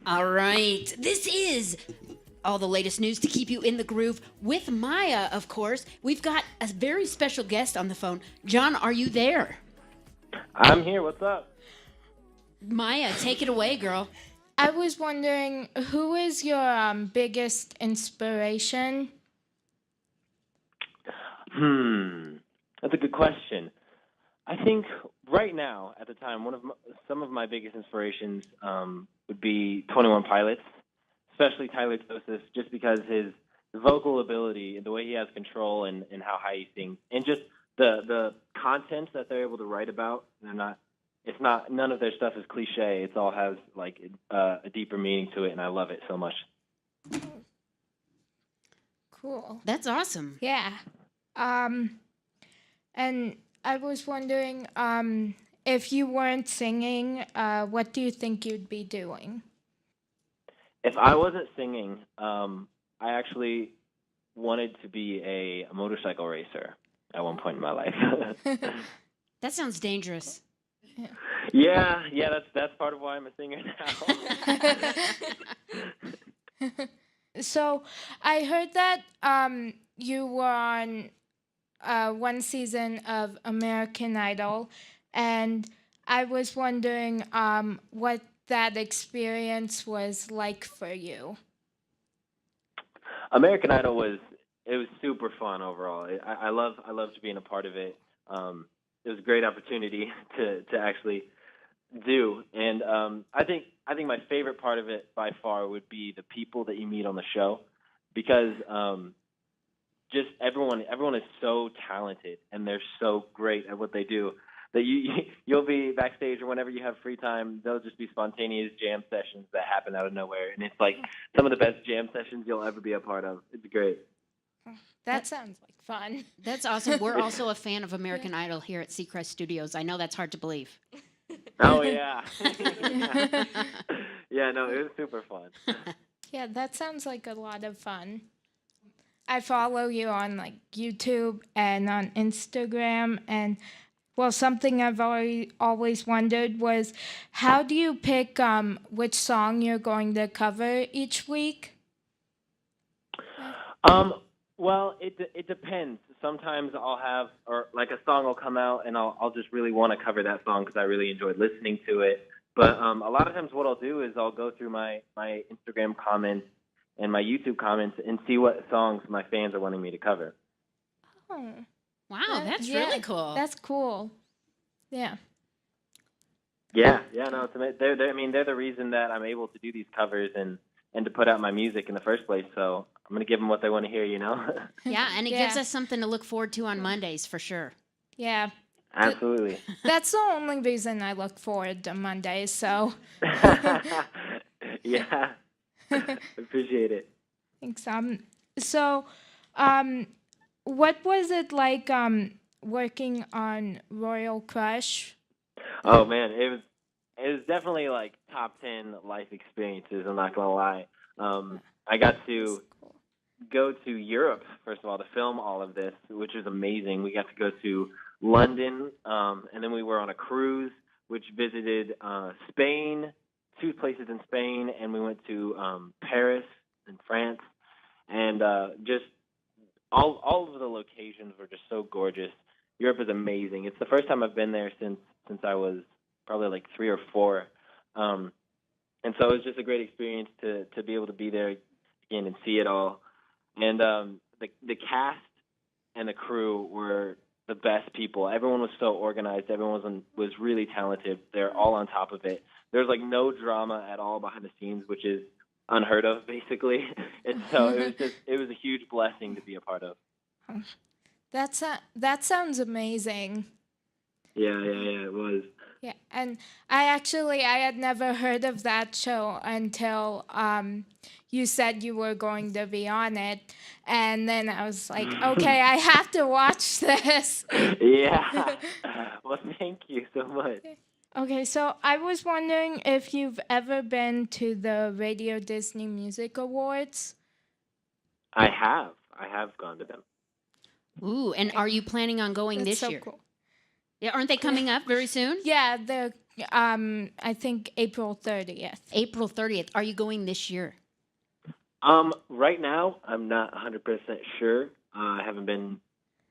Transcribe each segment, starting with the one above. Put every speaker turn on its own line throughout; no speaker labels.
All right. This is all the latest news to keep you in the groove with Maya, of course. We've got a very special guest on the phone. Jon, are you there?
I'm here. What's up?
Maya, take it away, girl.
I was wondering, who is your biggest inspiration?
That's a good question. I think right now, at the time, some of my biggest inspirations would be 21 Pilots, especially Tyler Joseph, just because his vocal ability, the way he has control, and how high he sings, and just the content that they're able to write about. None of their stuff is cliche. It all has like a deeper meaning to it, and I love it so much.
Cool.
That's awesome.
Yeah. And I was wondering, if you weren't singing, what do you think you'd be doing?
If I wasn't singing, I actually wanted to be a motorcycle racer at one point in my life.
That sounds dangerous.
Yeah, that's part of why I'm a singer now.
So I heard that you were on one season of American Idol, and I was wondering what that experience was like for you.
American Idol was super fun overall. I loved being a part of it. It was a great opportunity to actually do, and I think my favorite part of it by far would be the people that you meet on the show, because just everyone is so talented and they're so great at what they do that you'll be backstage, or whenever you have free time, they'll just be spontaneous jam sessions that happen out of nowhere, and it's like some of the best jam sessions you'll ever be a part of. It's great.
That sounds like fun.
That's awesome. We're also a fan of American Idol here at Seacrest Studios. I know that's hard to believe.
Oh, yeah. Yeah, no, it was super fun.
Yeah, that sounds like a lot of fun. I follow you on like YouTube and on Instagram, and well, something I've always wondered was, how do you pick which song you're going to cover each week?
Well, it depends. Sometimes I'll have, or like a song will come out, and I'll just really want to cover that song because I really enjoyed listening to it. But a lot of times, what I'll do is I'll go through my Instagram comments and my YouTube comments and see what songs my fans are wanting me to cover.
Oh,
Wow, that's really cool.
That's cool. Yeah.
Yeah, no, it's amazing. They're the reason that I'm able to do these covers and to put out my music in the first place. So I'm going to give them what they want to hear, you know?
Yeah, and it gives us something to look forward to on Mondays for sure.
Yeah.
Absolutely.
That's the only reason I look forward to Mondays, so.
Yeah. Appreciate it.
Thanks. So, what was it like working on Royal Crush?
Oh man, it was definitely like top 10 life experiences. I'm not gonna lie. I got to go to Europe first of all to film all of this, which was amazing. We got to go to London, and then we were on a cruise which visited Spain, two places in Spain, and we went to Paris in France, and just all of the locations were just so gorgeous. Europe is amazing. It's the first time I've been there since I was probably like 3 or 4, and so it was just a great experience to be able to be there again and see it all. And the cast and the crew were the best people. Everyone was so organized. Everyone was really talented. They're all on top of it. There's like no drama at all behind the scenes, which is unheard of, basically. And so it was a huge blessing to be a part of.
That sounds amazing.
Yeah, it was.
Yeah, and I had never heard of that show until you said you were going to be on it, and then I was like, okay, I have to watch this.
Yeah. Well, thank you so much.
Okay, so I was wondering if you've ever been to the Radio Disney Music Awards.
I have gone to them.
Ooh, and are you planning on going
That's
this
so
year?
Cool.
Yeah, aren't they coming up very soon?
Yeah, they're I think April 30th.
April 30th. Are you going this year?
Right now, I'm not 100% sure. I haven't been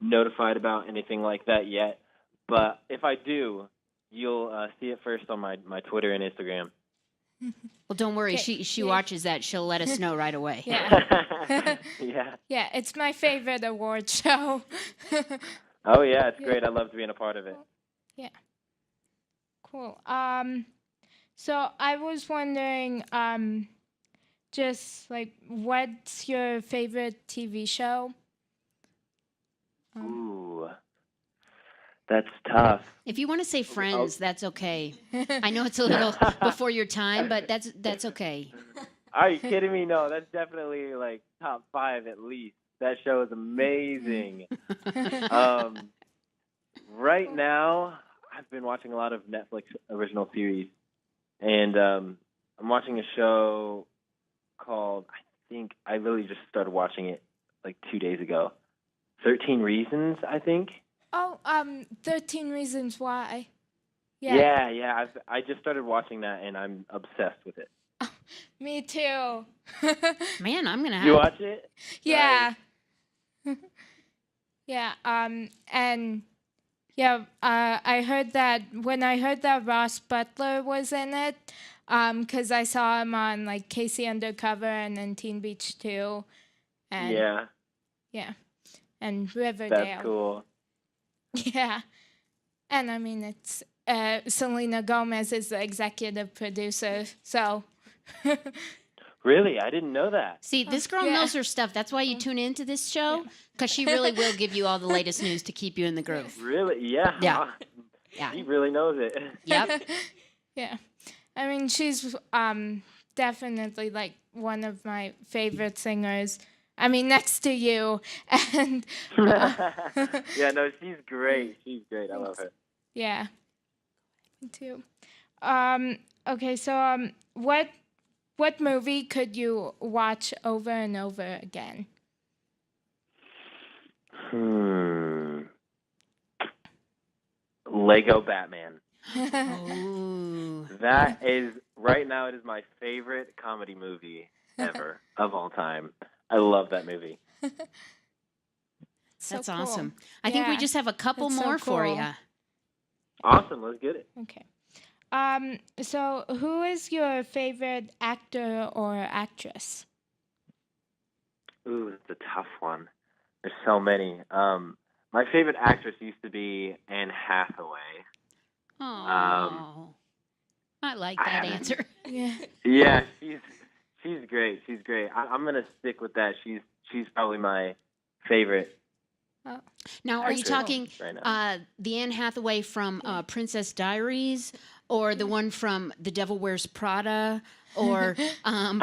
notified about anything like that yet. But if I do, you'll see it first on my Twitter and Instagram.
Well, don't worry.
Okay.
She
Yeah.
watches that. She'll let us know right away.
Yeah.
Yeah.
Yeah, it's my favorite award show.
Oh, yeah, it's great. I love being a part of it.
Yeah. Cool. So I was wondering, just like, what's your favorite TV show?
Ooh, that's tough.
If you want to say Friends, that's okay. I know it's a little before your time, but that's okay.
Are you kidding me? No, that's definitely like top 5 at least. That show is amazing. Right now, I've been watching a lot of Netflix original series, and I'm watching a show called, I literally just started watching it like 2 days ago. 13 Reasons, I think.
Oh, 13 Reasons Why.
Yeah. I just started watching that, and I'm obsessed with it.
Me too.
Man, I'm gonna have.
You watch it?
Yeah. Yeah. And yeah, I heard that when I heard that Ross Butler was in it, 'cause I saw him on like Casey Undercover and then Teen Beach 2. And
Yeah,
and Riverdale.
that's cool.
Yeah. And I mean, it's Selena Gomez is the executive producer, so.
Really? I didn't know that.
See, this girl
Yeah.
knows her stuff. That's why you tune into this show, because she really will give you all the latest news to keep you in the groove.
Really? Yeah.
Yeah. Yeah.
He really knows it.
Yep.
Yeah. I mean, she's definitely like one of my favorite singers. I mean, next to you. And
Yeah, no, she's great. She's great. I love her.
yeah. Me too. Okay, so what movie could you watch over and over again?
Lego Batman.
Ooh.
That is, right now, it is my favorite comedy movie ever of all time. I love that movie.
So
That's
cool.
awesome. I think we
Yeah,
just have a couple
that's so
more for
cool.
you.
Awesome. Let's get it.
Okay. So who is your favorite actor or actress?
Ooh, that's a tough one. There's so many. My favorite actress used to be Anne Hathaway.
Oh, I like that
I-
answer.
Yeah.
Yeah, she's great. She's great. I'm gonna stick with that. She's probably my favorite.
Now, are you
actress
talking
right now.
the Anne Hathaway from Princess Diaries, or the one from The Devil Wears Prada, or from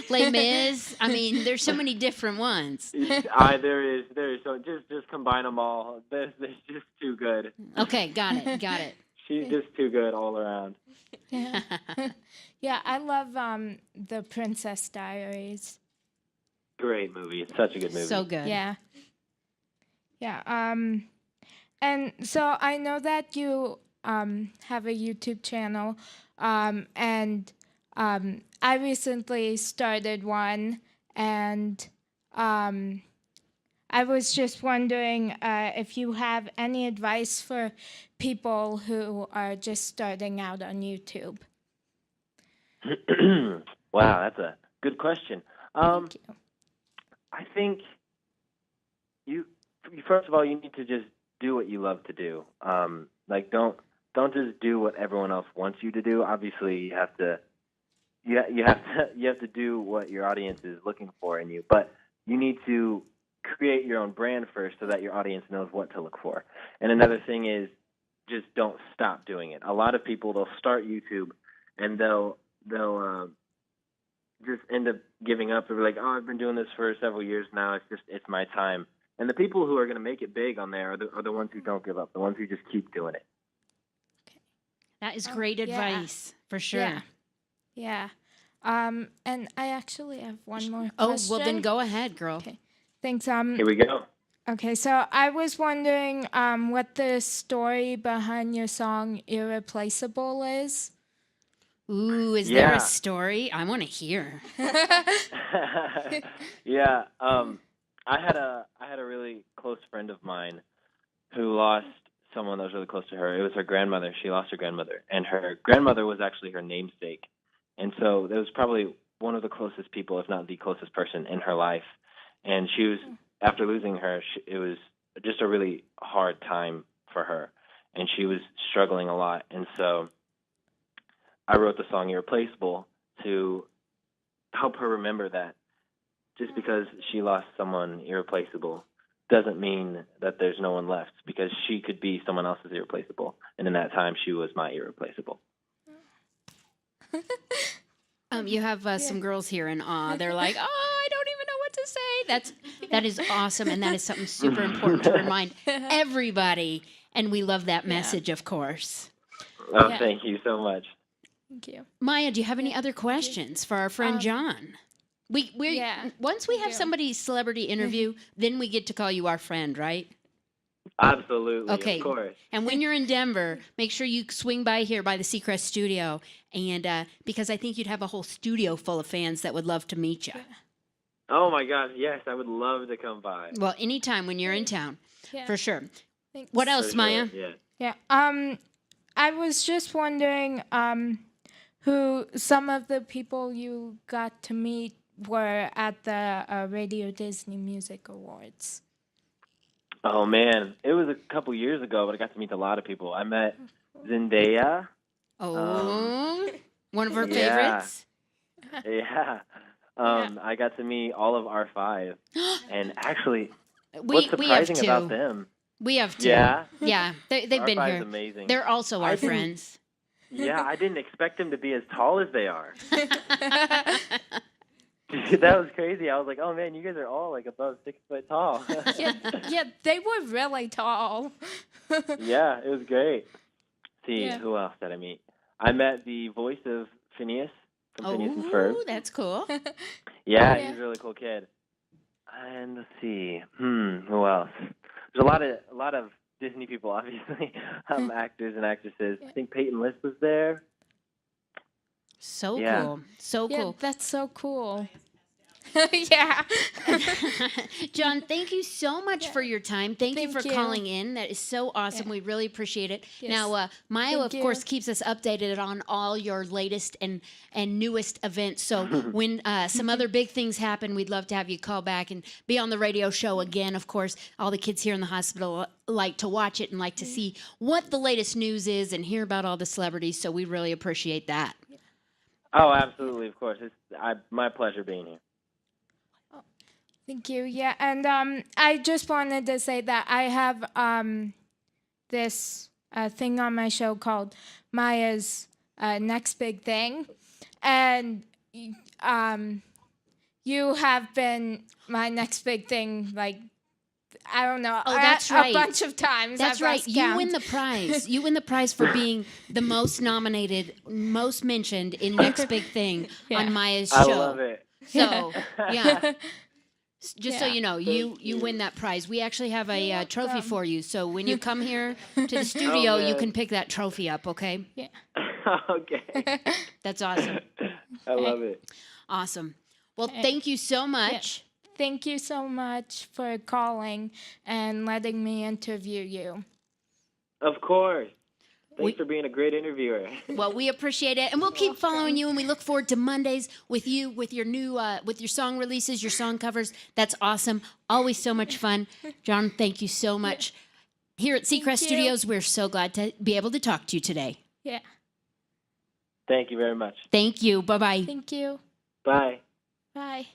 Les Mis? I mean, there's so many different ones.
There is. So just combine them all. There's just too good.
Okay, got it.
She's just too good all around.
Yeah. Yeah, I love the Princess Diaries.
Great movie. It's such a good movie.
So good.
Yeah. Yeah. And so I know that you have a YouTube channel, and I recently started one, and I was just wondering if you have any advice for people who are just starting out on YouTube.
Wow, that's a good question.
Thank you.
I think first of all, you need to just do what you love to do. Like don't just do what everyone else wants you to do. Obviously, you have to do what your audience is looking for in you. But you need to create your own brand first, so that your audience knows what to look for. And another thing is, just don't stop doing it. A lot of people, they'll start YouTube and they'll just end up giving up. They're like, oh, I've been doing this for several years now. It's my time. And the people who are going to make it big on there are the ones who don't give up, the ones who just keep doing it.
That is great
yeah.
advice, for sure.
Yeah. And I actually have one more question.
Oh, well, then go ahead, girl.
Okay. Thanks.
Here we go.
Okay, so I was wondering what the story behind your song "Irreplaceable" is.
Ooh, is there a
Yeah.
story? I want to hear.
Yeah. I had a really close friend of mine who lost someone that was really close to her. It was her grandmother. She lost her grandmother, and her grandmother was actually her namesake. And so it was probably one of the closest people, if not the closest person in her life. And she was, after losing her, it was just a really hard time for her, and she was struggling a lot. And so I wrote the song "Irreplaceable" to help her remember that just because she lost someone irreplaceable doesn't mean that there's no one left, because she could be someone else's irreplaceable. And in that time, she was my irreplaceable.
You have some girls here in awe. They're like, "Oh, I don't even know what to say." That is awesome, and that is something super important to remind everybody. And we love that message, of course.
Oh,
Yeah.
thank you so much.
Thank you.
Maya, do you have any other questions for our friend John? We
yeah,
once we
we
have
do.
somebody's celebrity interview, then we get to call you our friend, right?
Absolutely,
Okay.
of course.
And when you're in Denver, make sure you swing by here by the Seacrest studio, and because I think you'd have a whole studio full of fans that would love to meet you.
Oh my gosh, yes, I would love to come by.
Well, anytime when you're in town,
Yeah.
for sure.
Thanks.
What
For
else,
sure,
Maya?
Yeah.
Yeah. I was just wondering who some of the people you got to meet were at the Radio Disney Music Awards.
Oh man, it was a couple years ago, but I got to meet a lot of people. I met Zendaya.
Oh, one of our
yeah.
favorites.
Yeah. I got to meet all of R5. And actually,
we
what's
have
surprising
two.
about them?
We have two.
Yeah.
Yeah, they've been
R5 is
here.
amazing.
They're also
I
our
didn't-
friends.
Yeah, I didn't expect them to be as tall as they are. That was crazy. I was like, oh man, you guys are all like above 6 foot tall.
Yeah, they were really tall.
Yeah, it was great. See,
Yeah.
who else did I meet? I met the voice of Phineas from Phineas and Ferb.
Oh, that's cool.
Yeah,
Yeah.
he's a really cool kid. And let's see, who else? There's a lot of Disney people, obviously, actors and actresses. I think Peyton List was there.
So
Yeah.
cool. So
Yeah,
cool.
that's so cool. Yeah.
John, thank you so much for your time. Thank you
Thank
for
you.
calling in. That is so awesome.
Yeah.
We really appreciate it.
Yes.
Now, Maya,
Thank
of course,
you.
keeps us updated on all your latest and newest events. So when some other big things happen, we'd love to have you call back and be on the radio show again. Of course, all the kids here in the hospital like to watch it and like to see what the latest news is and hear about all the celebrities. So we really appreciate that.
Oh, absolutely, of course. It's my pleasure being here.
Thank you. Yeah, and I just wanted to say that I have this thing on my show called Maya's Next Big Thing, and you have been my next big thing. Like, I don't know.
Oh, that's right.
A bunch of times.
That's
I've
right.
lost
You
count.
win the prize. You win the prize for being the most nominated, most mentioned in Next Big Thing on Maya's show.
I love it.
So, yeah. Just so
Yeah.
you know, you win that prize. We actually have a trophy
welcome.
for you. So when you come here to the studio, you
man.
can pick that trophy up, okay?
Yeah.
Okay.
That's awesome.
I love it.
Awesome. Well, thank you so much.
Thank you so much for calling and letting me interview you.
Of course.
We-
Thanks for being a great interviewer.
Well, we appreciate it, and we'll keep following you, and we look forward to Mondays with you, with your new, with your song releases, your song covers. That's awesome. Always so much fun. John, thank you so much. Here at Seacrest
you.
Studios, we're so glad to be able to talk to you today.
Yeah.
Thank you very much.
Thank you. Bye-bye.
Thank you.
Bye.
Bye.